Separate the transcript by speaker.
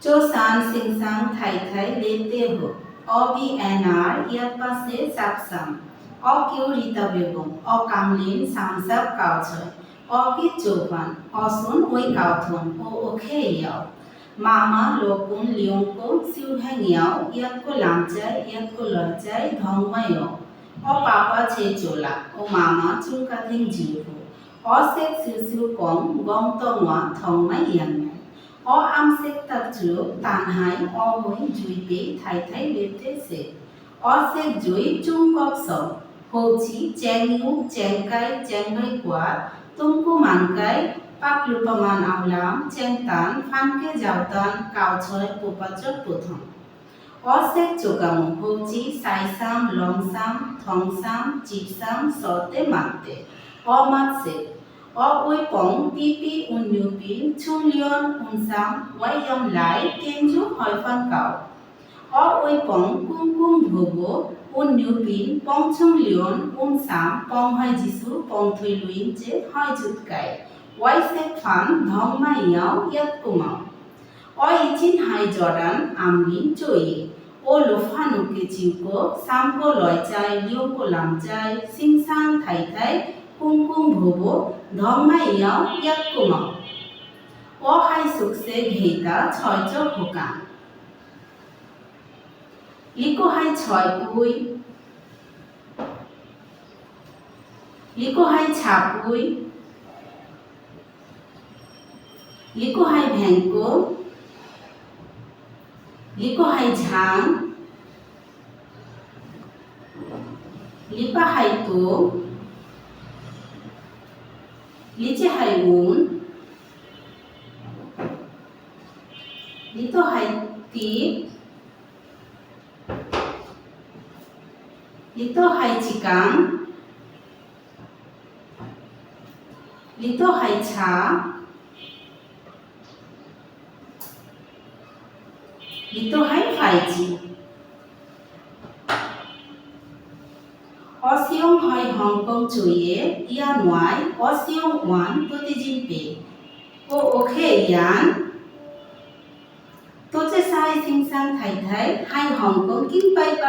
Speaker 1: जो सान सिंगसांग Thai Thai लेते हो অবিএনআর ইয়ার পাশে সাবসাম অকিউ রিতা বেগম অকামলিন সামসাব কাউছয় অকি চৌপান অসুন ওই কাউথন ও ওখে ইয়াও মামা লোকুন লিয়ংকো সিউহ্যাংয়াও ইয়াতকো লামচাই ইয়াতকো লজ্জাই ধংমায়ও অ পাপা ছে চোলা ও মামা চুংকাথিং জিউহু অসেক সিউসিউ কং গংতংওয়া থংমাই ইয়াংনাই অ আমসেক তাকজু তানহাই অ হই জুইতে থাই থাই লেতে সে অ সেক জুই চুংকক সং হৌচি চেংইউ চেংকাই চেংবাই কোয়া তুমকু মানকাই পাকলুপামান আওলাম চেংতান ফানকে যাওতান কাউছয় পোপাচক প্রথম অ সেক চোকামু হৌচি সাইসাম লংসাম থংসাম চিপসাম সতে মাতে অ মাতসে অ ওই পং পিপি উননিউপি ছুলিয়ন উনসাম ওয়াইয়ম লাই কেনজু হয়ফান কাও অ ওই পং কুমকুম ভোগো উননিউপিন পংছং লিয়ন উনসাম পং হয় জিসু পং থুই লুইন যে হয় জুতকাই ওয়াই সেক ফান ধংমাইয়াও ইয়াত কুমাও অ ইচিন হাই জর্ডান আমলিন চয়ে ও লোফানুকে চিউকো সামকো লয়চাই লিওকো লামচাই সিংসাং থাই থাই কুমকুম ভোবো ধংমাইয়াও ইয়াত কুমাও অ হাই সুকসে ঘেইতা ছয়চ হোকান লিকো হাই ছয় পুই লিকো হাই ছাপুই লিকো হাই ভেংকো লিকো হাই ঝাং লিপা হাই তো লিচে হাই উন লিতো হাই টিপ লিতো হাই চিকাং লিতো হাই ছা লিতো হাই ফাইজি অসিয়ং হয় হংকং চুইয়ে ইয়া নয় অসিয়ং ওয়ান প্রতিজিন পে ও ওখে ইয়ান তোচে সাই সিংসাং থাই থাই হাই হংকং কিং পাই